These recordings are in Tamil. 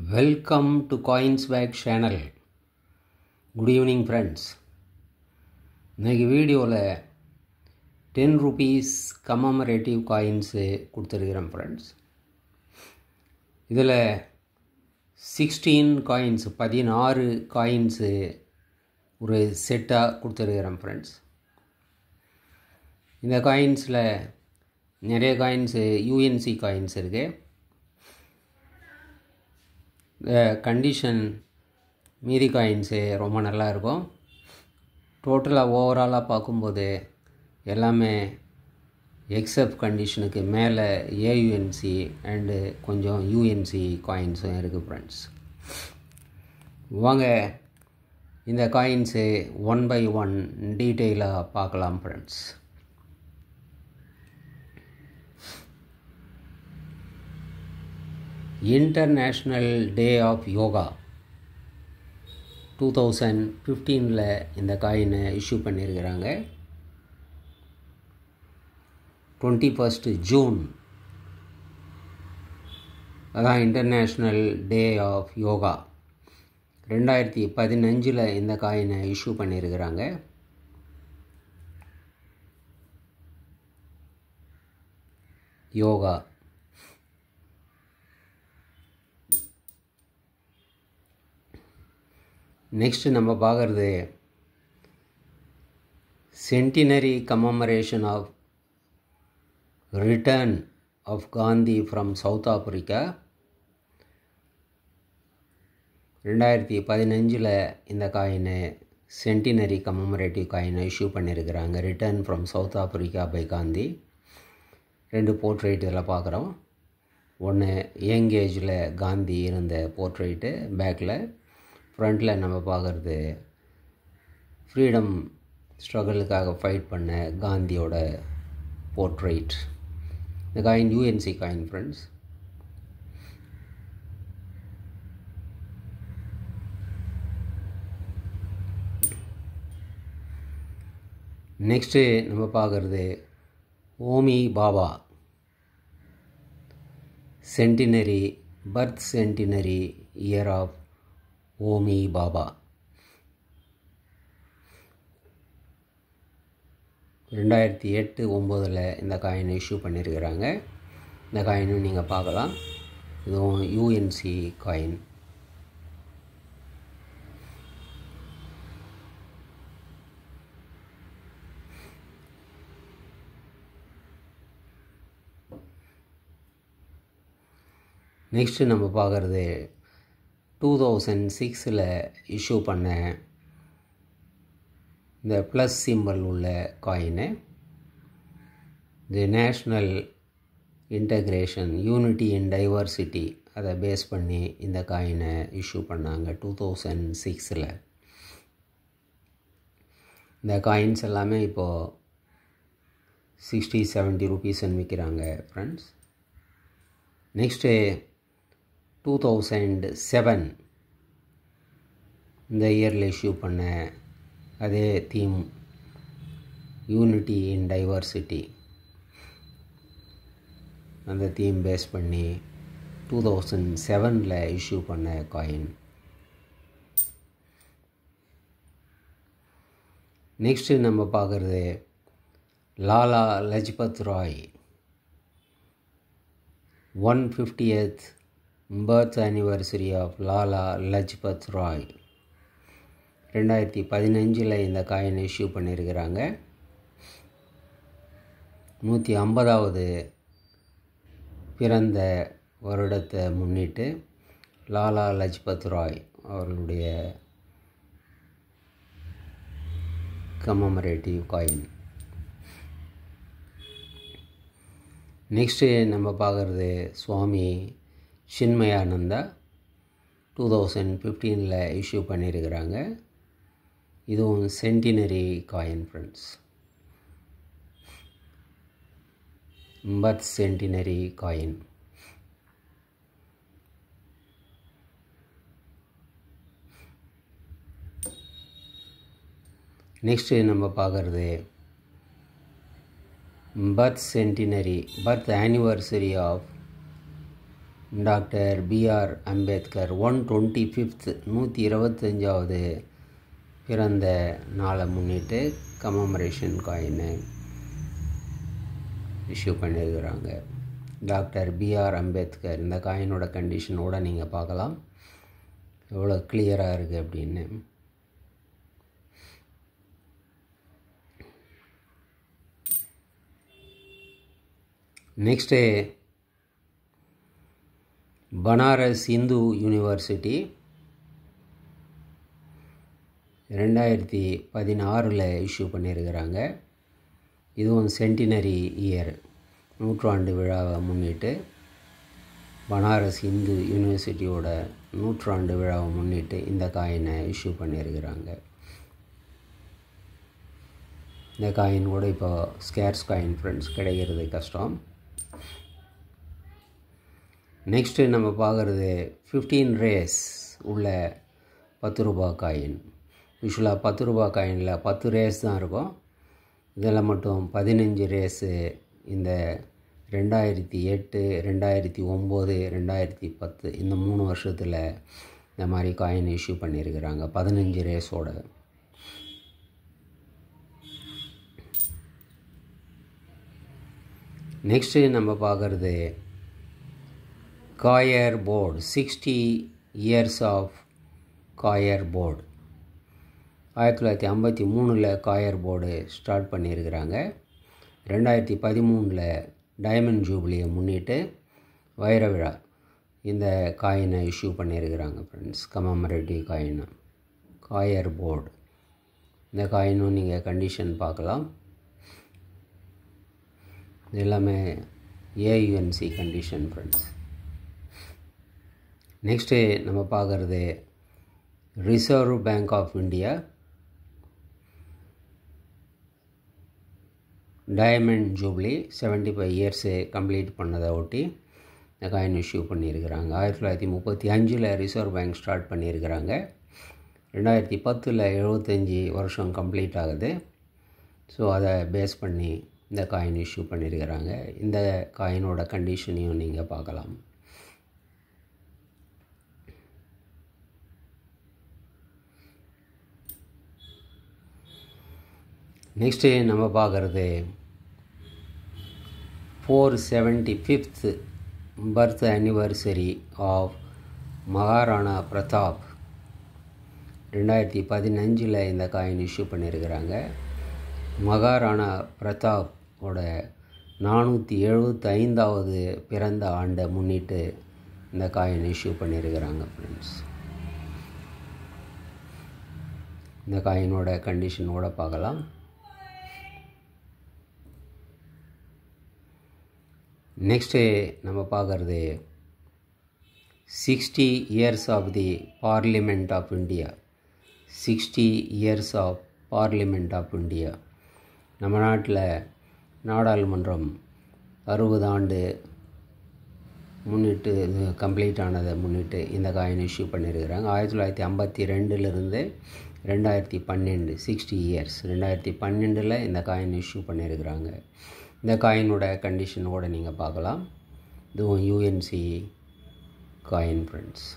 Welcome to Coinswag channel. Good evening friends. இன்னைக்கு வீடியோவில் 10 rupees commemorative coins கொடுத்துருக்கிறேன் friends. இதில் 16 coins 16 coins ஒரு செட்டாக கொடுத்துருக்கிறேன் friends. இந்த காயின்ஸில் நிறைய காயின்ஸ் UNC காயின்ஸ் இருக்குது. கண்டிஷன் மீதி காயின்ஸு ரொம்ப நல்லா இருக்கும். டோட்டலாக ஓவராலாக பார்க்கும்போது எல்லாமே எக்ஸப்ட் கண்டிஷனுக்கு மேலே AUNC அண்டு கொஞ்சம் UNC காயின்ஸும் இருக்குது ஃப்ரெண்ட்ஸ். வாங்க இந்த காயின்ஸு ஒன் பை ஒன் டீட்டெயிலாக பார்க்கலாம் friends. International day of yoga 2015 இந்த காயினை இஷ்யூ பண்ணியிருக்கிறாங்க. 21st ஜூன் அதான் இன்டர்நேஷ்னல் டே ஆஃப் யோகா. 2015 இந்த காயினை இஷ்யூ பண்ணியிருக்கிறாங்க. யோகா நெக்ஸ்ட்டு நம்ம பார்க்குறது centenary commemoration of return of Gandhi from South Africa. 2015 இந்த காயினை சென்டினரி கமெமரேட்டிவ் காயினை இஷ்யூ பண்ணியிருக்கிறாங்க. Return from South Africa by Gandhi. 2 portrait இதில் பார்க்குறோம். ஒன்று யங் ஏஜில் காந்தி இருந்த போர்ட்ரேட்டு, பேக்கில் ஃப்ரண்ட்டில் நம்ம பார்க்குறது ஃப்ரீடம் ஸ்ட்ரகிளுக்காக ஃபைட் பண்ண காந்தியோட போர்ட்ரேட். இந்த coin UNC coin friends. Next நம்ம பார்க்குறது Omi Baba centenary birth centenary year of Omi Baba. 2008-09 இந்த காயினை இஷ்யூ பண்ணியிருக்கிறாங்க. இந்த காயினும் நீங்கள் பார்க்கலாம். இதுவும் UNC காயின். நெக்ஸ்ட்டு நம்ம பார்க்குறது 2006 இஷ்யூ பண்ண இந்த ப்ளஸ் சிம்பல் உள்ள காயினு. தி நேஷ்னல் இன்டகிரேஷன் யூனிட்டி இன் டைவர்சிட்டி அதை பேஸ் பண்ணி இந்த காயினை இஷ்யூ பண்ணாங்க 2006. இந்த காயின்ஸ் எல்லாமே இப்போது 60-70 ரூபீஸ்ன்னு விற்கிறாங்க ஃப்ரெண்ட்ஸ். நெக்ஸ்ட்டு 2007 இந்த இயரில் இஷ்யூ பண்ண அதே தீம் யூனிட்டி இன் டைவர்சிட்டி, அந்த தீம் பேஸ் பண்ணி 2007 இஷ்யூ பண்ண காயின். நெக்ஸ்ட்டு நம்ம பார்க்குறது Lala Lajpat Rai 150th birth anniversary of Lala Lajpat Rai. 2015 இந்த காயினை இஷ்யூ பண்ணியிருக்கிறாங்க. 150வது பிறந்த வருடத்தை முன்னிட்டு லாலா லஜ்பத் ராய் அவர்களுடைய கமெமரேட்டிவ் காயின். நெக்ஸ்ட்டு நம்ம பார்க்குறது சுவாமி சின்மயானந்தா 2015 இஷ்யூ பண்ணியிருக்கிறாங்க. இதுவும் centenary coin friends. Birth centenary coin. Next நம்ம பார்க்குறது birth centenary birth anniversary of doctor BR Ambedkar 125th 125வது பிறந்த நாளை முன்னிட்டு கமமரேஷன் காயினை இஷ்யூ பண்ணியிருக்கிறாங்க. டாக்டர் பிஆர் அம்பேத்கர் இந்த காயினோட கண்டிஷனோடு நீங்கள் பார்க்கலாம் எவ்வளோ கிளியராக இருக்குது அப்படின்னு. Next Banaras Hindu university 2016 issue பண்ணியிருக்கிறாங்க. இதுவும் சென்டினரி இயர், நூற்றாண்டு விழாவை முன்னிட்டு பனாரஸ் இந்து யூனிவர்சிட்டியோட நூற்றாண்டு விழாவை முன்னிட்டு இந்த காயினை இஷ்யூ பண்ணியிருக்கிறாங்க. இந்த காயின் கூட இப்போ ஸ்கேர்ஸ் காயின் ஃப்ரெண்ட்ஸ் கிடைக்கிறது கஷ்டம். நெக்ஸ்ட்டு நம்ம பார்க்குறது 15 ரேஸ் உள்ள 10 ரூபா காயின். யூஸ்வலாக 10 ரூபா காயினில் 10 ரேஸ் தான் இருக்கும். இதில் மட்டும் 15 ரேஸு இந்த 2008, 2009, 2010 இந்த 3 வருஷத்தில் இந்த மாதிரி காயின் இஷ்யூ பண்ணியிருக்கிறாங்க 15 ரேஸோட. நெக்ஸ்ட்டு நம்ம பார்க்குறது coir board, 60 years of coir board. 1953 coir board start பண்ணியிருக்கிறாங்க. 2013 டைமண்ட் ஜூப்ளியை முன்னிட்டு வைர விழா இந்த காயினை இஷ்யூ பண்ணியிருக்கிறாங்க friends. Commemorative coin coir board. இந்த காயினும் நீங்கள் கண்டிஷன் பார்க்கலாம். இது எல்லாமே ஏயுஎன்சி கண்டிஷன் ஃப்ரெண்ட்ஸ். நெக்ஸ்ட்டு நம்ம பார்க்குறது reserve bank of India diamond jubilee 75 years complete பண்ணதை ஒட்டி இந்த காயின் இஷ்யூ பண்ணியிருக்கிறாங்க. 1935 ரிசர்வ் பேங்க் ஸ்டார்ட் பண்ணியிருக்கிறாங்க. 2010 75 வருஷம் கம்ப்ளீட் ஆகுது. ஸோ அதை பேஸ் பண்ணி இந்த காயின் இஷ்யூ பண்ணியிருக்கிறாங்க. இந்த காயினோட கண்டிஷனையும் நீங்கள் பார்க்கலாம். நெக்ஸ்ட்டு நம்ம பார்க்குறது 475th birth anniversary of Maharana Pratap. 2015 இந்த காயின் இஷ்யூ பண்ணியிருக்கிறாங்க. மகாராணா பிரதாப்போட 475வது பிறந்த ஆண்டை முன்னிட்டு இந்த காயின் இஷ்யூ பண்ணியிருக்கிறாங்க ஃப்ரெண்ட்ஸ். இந்த காயினோட கண்டிஷனோட பார்க்கலாம். நெக்ஸ்ட்டு நம்ம பார்க்குறது 60 years of the parliament of India. 60 years of parliament of India. நம்ம நாட்டில் நாடாளுமன்றம் 60 ஆண்டு முன்னிட்டு கம்ப்ளீட் ஆனதை முன்னிட்டு இந்த காயின் இஷ்யூ பண்ணியிருக்கிறாங்க. 1952 2012 60 இயர்ஸ். 2012 இந்த காயின் இஷ்யூ பண்ணியிருக்கிறாங்க. இந்த காயினோட கண்டிஷனோடு நீங்கள் பார்க்கலாம். இதுவும் யூஎன்சி காயின் ஃப்ரெண்ட்ஸ்.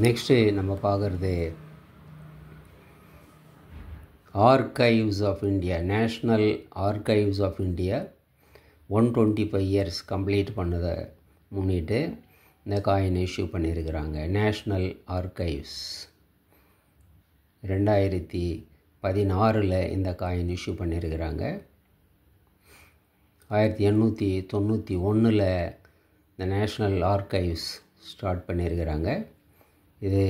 நெக்ஸ்ட்டு நம்ம பார்க்குறது archives of India, national archives of India 125 years complete பண்ணதை முன்னிட்டு இந்த காயின் இஷ்யூ பண்ணியிருக்கிறாங்க. நேஷ்னல் ஆர்கைவ்ஸ் 2016 இந்த காயின் இஷ்யூ பண்ணியிருக்கிறாங்க. 1891 இந்த நேஷ்னல் ஆர்கைவ்ஸ் ஸ்டார்ட் பண்ணியிருக்கிறாங்க. இது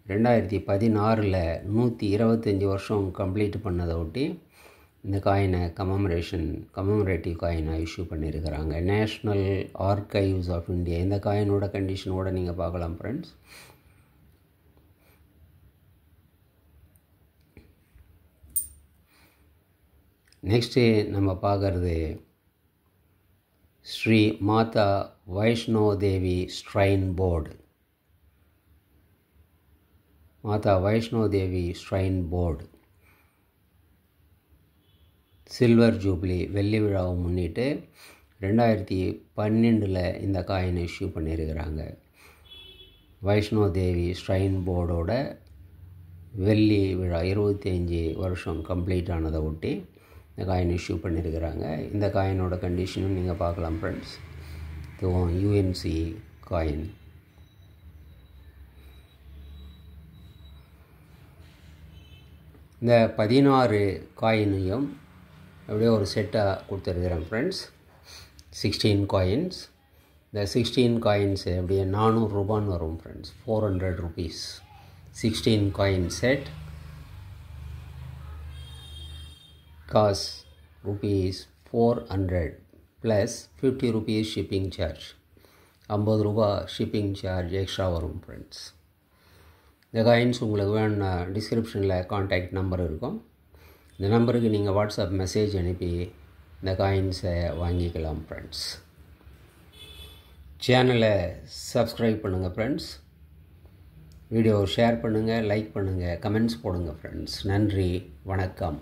2016 125 வருஷம் கம்ப்ளீட் பண்ணதை ஒட்டி இந்த காயினை கமமரேட்டிவ் காயினை இஷ்யூ பண்ணியிருக்கிறாங்க. National archives of India. இந்த காயினோட கண்டிஷனோடு நீங்கள் பார்க்கலாம் ஃப்ரெண்ட்ஸ். நெக்ஸ்ட்டு நம்ம பார்க்குறது ஸ்ரீ மாதா வைஷ்ணோ தேவி ஸ்ட்ரைன் போர்டு. மாதா Vaishno Devi strain board silver jubilee வெள்ளி விழாவை முன்னிட்டு 2012 இந்த காயினை இஷ்யூ பண்ணியிருக்கிறாங்க. வைஷ்ணோ தேவி ஸ்ட்ரைன் போர்டோட வெள்ளி விழா 25 வருஷம் கம்ப்ளீட் ஆனதை ஒட்டி இந்த காயின் இஷ்யூ பண்ணியிருக்கிறாங்க. இந்த காயினோட கண்டிஷனும் நீங்கள் பார்க்கலாம் ஃப்ரெண்ட்ஸ். இதுவும் யூஎன்சி காயின். இந்த 16 காயினையும் அப்படியே ஒரு செட்டாக கொடுத்துருக்குறேன் ஃப்ரெண்ட்ஸ். 16 காயின்ஸ். இந்த 16 காயின்ஸு அப்படியே 400 ரூபான்னு வரும் friends. 400 rupees. 16 coin set cost ₹400 plus 50 rupees shipping charge. 50 ரூபா ஷிப்பிங் சார்ஜ் எக்ஸ்ட்ரா வரும் ஃப்ரெண்ட்ஸ். இந்த காயின்ஸ் உங்களுக்கு வேணும்னா டிஸ்கிரிப்ஷனில் கான்டாக்ட் நம்பர் இருக்கும். இந்த நம்பருக்கு நீங்கள் வாட்ஸ்அப் மெசேஜ் அனுப்பி இந்த காயின்ஸை வாங்கிக்கலாம் ஃப்ரெண்ட்ஸ். சேனலை சப்ஸ்கிரைப் பண்ணுங்கள் ஃப்ரெண்ட்ஸ். வீடியோ ஷேர் பண்ணுங்கள், லைக் பண்ணுங்கள், கமெண்ட்ஸ் போடுங்க ஃப்ரெண்ட்ஸ். நன்றி, வணக்கம்.